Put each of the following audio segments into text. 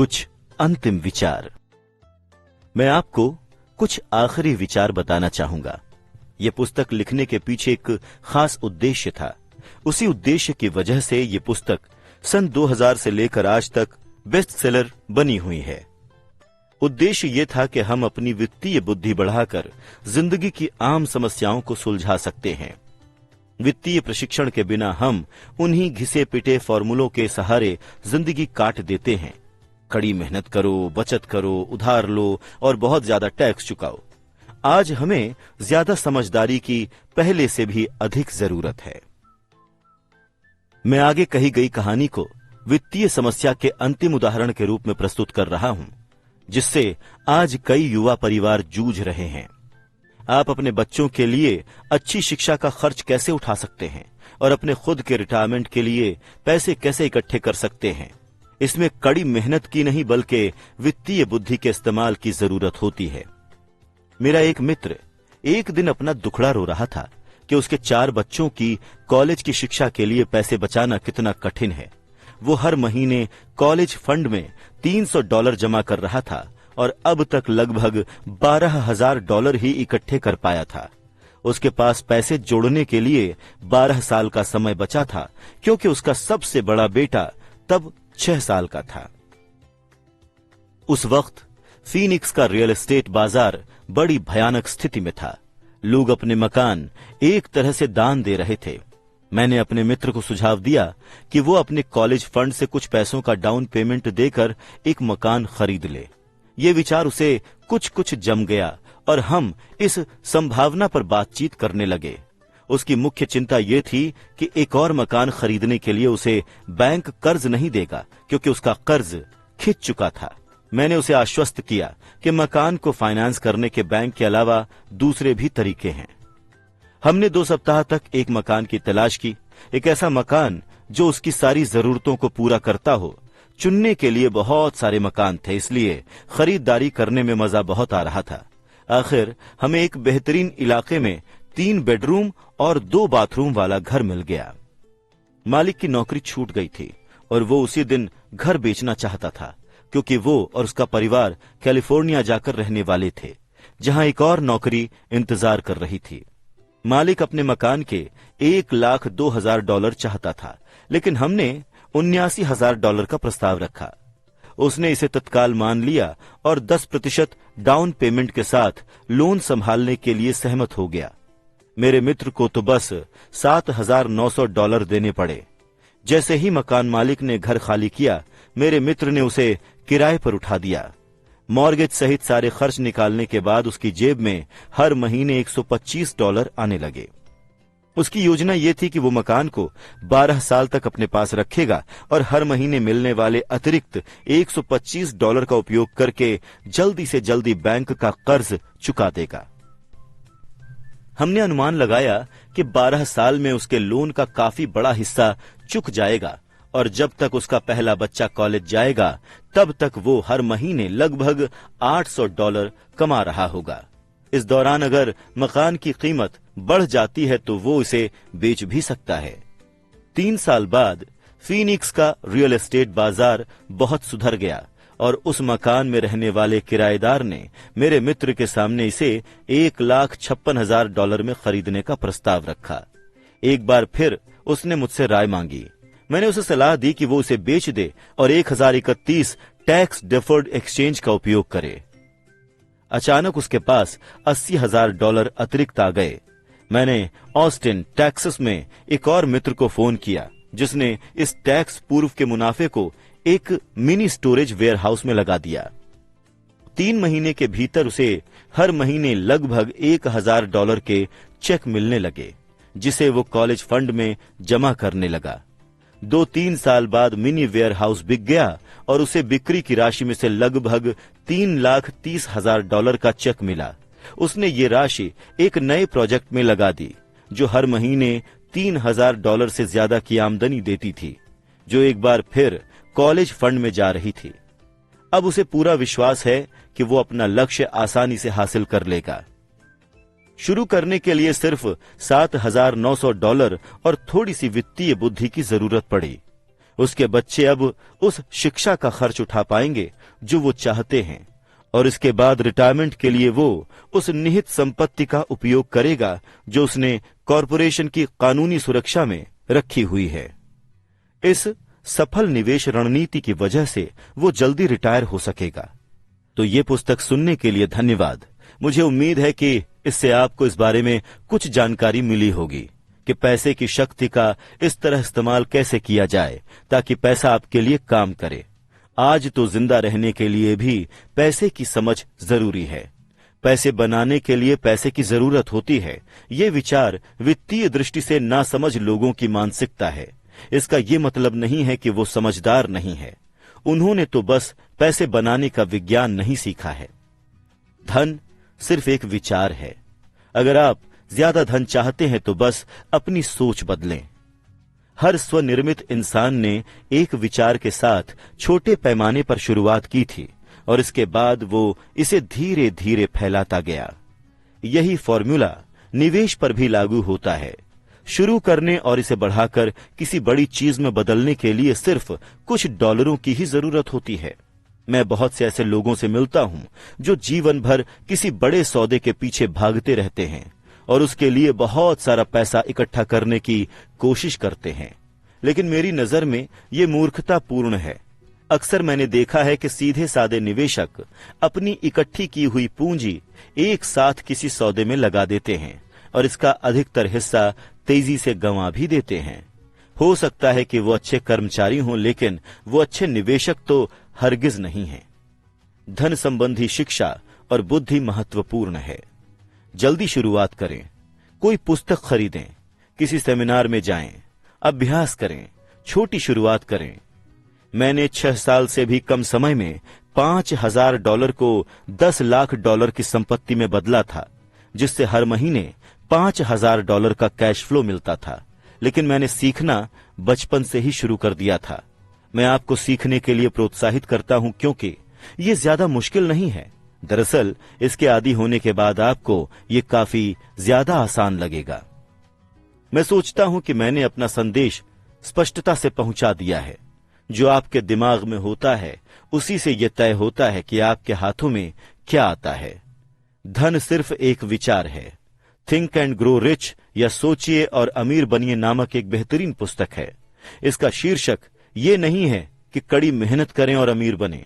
कुछ अंतिम विचार। मैं आपको कुछ आखिरी विचार बताना चाहूंगा। यह पुस्तक लिखने के पीछे एक खास उद्देश्य था। उसी उद्देश्य की वजह से यह पुस्तक सन 2000 से लेकर आज तक बेस्ट सेलर बनी हुई है। उद्देश्य यह था कि हम अपनी वित्तीय बुद्धि बढ़ाकर जिंदगी की आम समस्याओं को सुलझा सकते हैं। वित्तीय प्रशिक्षण के बिना हम उन्हीं घिसे पिटे फॉर्मूलों के सहारे जिंदगी काट देते हैं। कड़ी मेहनत करो, बचत करो, उधार लो और बहुत ज्यादा टैक्स चुकाओ। आज हमें ज्यादा समझदारी की पहले से भी अधिक जरूरत है। मैं आगे कही गई कहानी को वित्तीय समस्या के अंतिम उदाहरण के रूप में प्रस्तुत कर रहा हूं, जिससे आज कई युवा परिवार जूझ रहे हैं। आप अपने बच्चों के लिए अच्छी शिक्षा का खर्च कैसे उठा सकते हैं और अपने खुद के रिटायरमेंट के लिए पैसे कैसे इकट्ठे कर सकते हैं। इसमें कड़ी मेहनत की नहीं बल्कि वित्तीय बुद्धि के इस्तेमाल की जरूरत होती है। मेरा एक मित्र एक दिन अपना दुखड़ा रो रहा था कि उसके 4 बच्चों की कॉलेज की शिक्षा के लिए पैसे बचाना कितना कठिन है। वो हर महीने कॉलेज फंड में $300 जमा कर रहा था और अब तक लगभग $12,000 ही इकट्ठे कर पाया था। उसके पास पैसे जोड़ने के लिए 12 साल का समय बचा था, क्योंकि उसका सबसे बड़ा बेटा तब 6 साल का था। उस वक्त फीनिक्स का रियल एस्टेट बाजार बड़ी भयानक स्थिति में था। लोग अपने मकान एक तरह से दान दे रहे थे। मैंने अपने मित्र को सुझाव दिया कि वो अपने कॉलेज फंड से कुछ पैसों का डाउन पेमेंट देकर एक मकान खरीद ले। ये विचार उसे कुछ जम गया और हम इस संभावना पर बातचीत करने लगे। उसकी मुख्य चिंता यह थी कि एक और मकान खरीदने के लिए उसे बैंक कर्ज नहीं देगा, क्योंकि उसका कर्ज खिंच चुका था। मैंने उसे आश्वस्त किया कि मकान को फाइनेंस करने के बैंक के अलावा दूसरे भी तरीके हैं। हमने 2 सप्ताह तक एक मकान की तलाश की, एक ऐसा मकान जो उसकी सारी जरूरतों को पूरा करता हो। चुनने के लिए बहुत सारे मकान थे, इसलिए खरीदारी करने में मजा बहुत आ रहा था। आखिर हमें एक बेहतरीन इलाके में 3 बेडरूम और 2 बाथरूम वाला घर मिल गया। मालिक की नौकरी छूट गई थी और वो उसी दिन घर बेचना चाहता था, क्योंकि वो और उसका परिवार कैलिफोर्निया जाकर रहने वाले थे, जहां एक और नौकरी इंतजार कर रही थी। मालिक अपने मकान के $1,02,000 चाहता था, लेकिन हमने $79,000 का प्रस्ताव रखा। उसने इसे तत्काल मान लिया और 10% डाउन पेमेंट के साथ लोन संभालने के लिए सहमत हो गया। मेरे मित्र को तो बस $7,900 देने पड़े। जैसे ही मकान मालिक ने घर खाली किया, मेरे मित्र ने उसे किराए पर उठा दिया। मॉर्गेज सहित सारे खर्च निकालने के बाद उसकी जेब में हर महीने $125 आने लगे। उसकी योजना यह थी कि वो मकान को 12 साल तक अपने पास रखेगा और हर महीने मिलने वाले अतिरिक्त $125 का उपयोग करके जल्दी से जल्दी बैंक का कर्ज चुका देगा। हमने अनुमान लगाया कि 12 साल में उसके लोन का काफी बड़ा हिस्सा चुक जाएगा और जब तक उसका पहला बच्चा कॉलेज जाएगा तब तक वो हर महीने लगभग $800 कमा रहा होगा। इस दौरान अगर मकान की कीमत बढ़ जाती है तो वो इसे बेच भी सकता है। 3 साल बाद फीनिक्स का रियल एस्टेट बाजार बहुत सुधर गया और उस मकान में रहने वाले किराएदार ने मेरे मित्र के सामने इसे $1,56,000 में खरीदने का प्रस्ताव रखा। एक बार फिर उसने मुझसे राय मांगी। मैंने उसे सलाह दी कि वो उसे बेच दे और 1031 टैक्स डिफर्ड एक्सचेंज का उपयोग करे। अचानक उसके पास $80,000 अतिरिक्त आ गए। मैंने ऑस्टिन, टेक्सास में एक और मित्र को फोन किया, जिसने इस टैक्स पूर्व के मुनाफे को एक मिनी स्टोरेज वेयरहाउस में लगा दिया। 3 महीने के भीतर उसे हर महीने लगभग $1,000 के चेक मिलने लगे, जिसे वो कॉलेज फंड में जमा करने लगा। 2-3 साल बाद मिनी वेयरहाउस बिक गया और उसे बिक्री की राशि में से लगभग $3,30,000 का चेक मिला। उसने ये राशि एक नए प्रोजेक्ट में लगा दी, जो हर महीने $3,000 से ज्यादा की आमदनी देती थी, जो एक बार फिर कॉलेज फंड में जा रही थी। अब उसे पूरा विश्वास है कि वो अपना लक्ष्य आसानी से हासिल कर लेगा। शुरू करने के लिए सिर्फ $7,900 और थोड़ी सी वित्तीय बुद्धि की जरूरत पड़ी। उसके बच्चे अब उस शिक्षा का खर्च उठा पाएंगे जो वो चाहते हैं, और इसके बाद रिटायरमेंट के लिए वो उस निहित संपत्ति का उपयोग करेगा जो उसने कॉरपोरेशन की कानूनी सुरक्षा में रखी हुई है। इस सफल निवेश रणनीति की वजह से वो जल्दी रिटायर हो सकेगा। तो ये पुस्तक सुनने के लिए धन्यवाद। मुझे उम्मीद है कि इससे आपको इस बारे में कुछ जानकारी मिली होगी कि पैसे की शक्ति का इस तरह इस्तेमाल कैसे किया जाए ताकि पैसा आपके लिए काम करे। आज तो जिंदा रहने के लिए भी पैसे की समझ जरूरी है। पैसे बनाने के लिए पैसे की जरूरत होती है। ये विचार वित्तीय दृष्टि से नासमझ लोगों की मानसिकता है। इसका ये मतलब नहीं है कि वो समझदार नहीं है, उन्होंने तो बस पैसे बनाने का विज्ञान नहीं सीखा है। धन सिर्फ एक विचार है। अगर आप ज्यादा धन चाहते हैं तो बस अपनी सोच बदलें। हर स्वनिर्मित इंसान ने एक विचार के साथ छोटे पैमाने पर शुरुआत की थी और इसके बाद वो इसे धीरे धीरे फैलाता गया। यही फॉर्मूला निवेश पर भी लागू होता है। शुरू करने और इसे बढ़ाकर किसी बड़ी चीज में बदलने के लिए सिर्फ कुछ डॉलरों की ही जरूरत होती है। मैं बहुत से ऐसे लोगों से मिलता हूं जो जीवन भर किसी बड़े सौदे के पीछे भागते रहते हैं और उसके लिए बहुत सारा पैसा इकट्ठा करने की कोशिश करते हैं, लेकिन मेरी नजर में ये मूर्खतापूर्ण है। अक्सर मैंने देखा है कि सीधे सादे निवेशक अपनी इकट्ठी की हुई पूंजी एक साथ किसी सौदे में लगा देते हैं और इसका अधिकतर हिस्सा तेजी से गंवा भी देते हैं। हो सकता है कि वो अच्छे कर्मचारी हों, लेकिन वो अच्छे निवेशक तो हरगिज नहीं हैं। धन संबंधी शिक्षा और बुद्धि महत्वपूर्ण है। जल्दी शुरुआत करें, कोई पुस्तक खरीदें, किसी सेमिनार में जाएं, अभ्यास करें, छोटी शुरुआत करें। मैंने 6 साल से भी कम समय में $5,000 को $10 लाख की संपत्ति में बदला था, जिससे हर महीने $5,000 का कैश फ्लो मिलता था। लेकिन मैंने सीखना बचपन से ही शुरू कर दिया था। मैं आपको सीखने के लिए प्रोत्साहित करता हूं क्योंकि ये ज्यादा मुश्किल नहीं है। दरअसल इसके आदी होने के बाद आपको ये काफी ज्यादा आसान लगेगा। मैं सोचता हूं कि मैंने अपना संदेश स्पष्टता से पहुंचा दिया है। जो आपके दिमाग में होता है उसी से यह तय होता है कि आपके हाथों में क्या आता है। धन सिर्फ एक विचार है। थिंक एंड ग्रो रिच या सोचिए और अमीर बनिए नामक एक बेहतरीन पुस्तक है। इसका शीर्षक ये नहीं है कि कड़ी मेहनत करें और अमीर बने।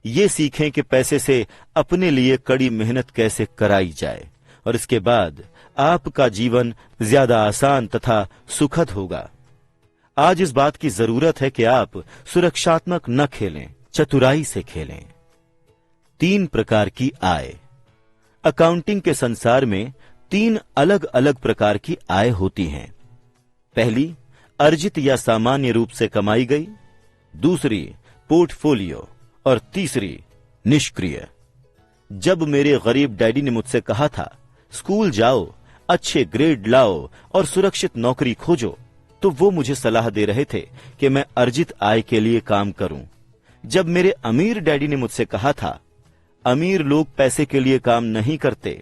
ये सीखें कि पैसे से अपने लिए कड़ी मेहनत कैसे कराई जाए और इसके बाद आपका जीवन ज्यादा आसान तथा सुखद होगा। आज इस बात की जरूरत है कि आप सुरक्षात्मक न खेलें, चतुराई से खेलें। 3 प्रकार की आय। अकाउंटिंग के संसार में 3 अलग अलग प्रकार की आय होती हैं। पहली अर्जित या सामान्य रूप से कमाई गई, दूसरी पोर्टफोलियो और तीसरी निष्क्रिय। जब मेरे गरीब डैडी ने मुझसे कहा था स्कूल जाओ, अच्छे ग्रेड लाओ और सुरक्षित नौकरी खोजो, तो वो मुझे सलाह दे रहे थे कि मैं अर्जित आय के लिए काम करूं। जब मेरे अमीर डैडी ने मुझसे कहा था अमीर लोग पैसे के लिए काम नहीं करते,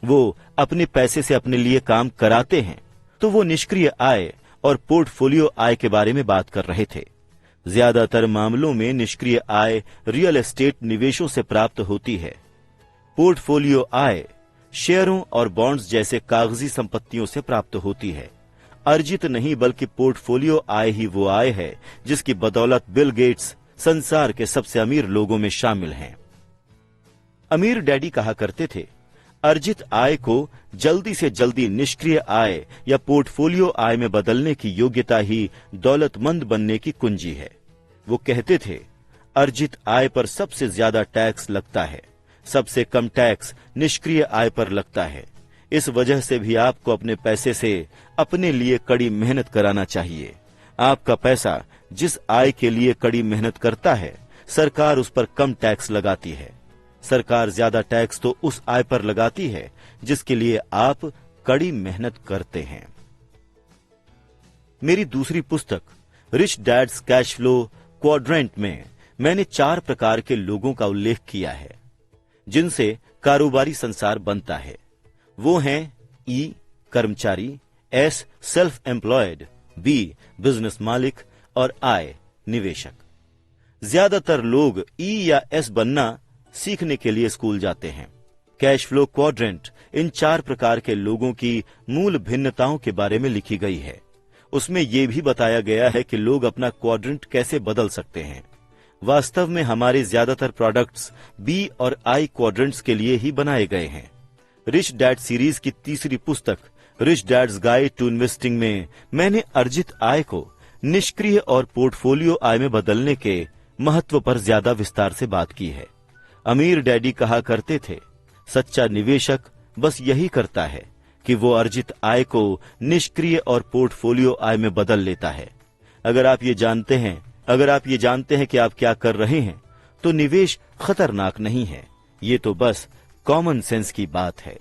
वो अपने पैसे से अपने लिए काम कराते हैं, तो वो निष्क्रिय आय और पोर्टफोलियो आय के बारे में बात कर रहे थे। ज्यादातर मामलों में निष्क्रिय आय रियल एस्टेट निवेशों से प्राप्त होती है। पोर्टफोलियो आय शेयरों और बॉन्ड्स जैसे कागजी संपत्तियों से प्राप्त होती है। अर्जित नहीं बल्कि पोर्टफोलियो आय ही वो आय है जिसकी बदौलत बिल गेट्स संसार के सबसे अमीर लोगों में शामिल हैं। अमीर डैडी कहा करते थे अर्जित आय को जल्दी से जल्दी निष्क्रिय आय या पोर्टफोलियो आय में बदलने की योग्यता ही दौलतमंद बनने की कुंजी है। वो कहते थे अर्जित आय पर सबसे ज्यादा टैक्स लगता है, सबसे कम टैक्स निष्क्रिय आय पर लगता है। इस वजह से भी आपको अपने पैसे से अपने लिए कड़ी मेहनत कराना चाहिए। आपका पैसा जिस आय के लिए कड़ी मेहनत करता है, सरकार उस पर कम टैक्स लगाती है। सरकार ज्यादा टैक्स तो उस आय पर लगाती है जिसके लिए आप कड़ी मेहनत करते हैं। मेरी दूसरी पुस्तक Rich Dad's Cashflow Quadrant में मैंने 4 प्रकार के लोगों का उल्लेख किया है जिनसे कारोबारी संसार बनता है। वो हैं ई कर्मचारी, S self employed, B business मालिक और आय निवेशक। ज्यादातर लोग ई या एस बनना सीखने के लिए स्कूल जाते हैं। कैश फ्लो क्वाड्रेंट इन 4 प्रकार के लोगों की मूल भिन्नताओं के बारे में लिखी गई है। उसमें यह भी बताया गया है कि लोग अपना क्वाड्रेंट कैसे बदल सकते हैं। वास्तव में हमारे ज्यादातर प्रोडक्ट्स बी और आई क्वाड्रेंट्स के लिए ही बनाए गए हैं। रिच डैड सीरीज की तीसरी पुस्तक Rich Dad's Guide to Investing में मैंने अर्जित आय को निष्क्रिय और पोर्टफोलियो आय में बदलने के महत्व पर ज्यादा विस्तार से बात की है। अमीर डैडी कहा करते थे, सच्चा निवेशक बस यही करता है कि वो अर्जित आय को निष्क्रिय और पोर्टफोलियो आय में बदल लेता है। अगर आप ये जानते हैं कि आप क्या कर रहे हैं, तो निवेश खतरनाक नहीं है। ये तो बस कॉमन सेंस की बात है।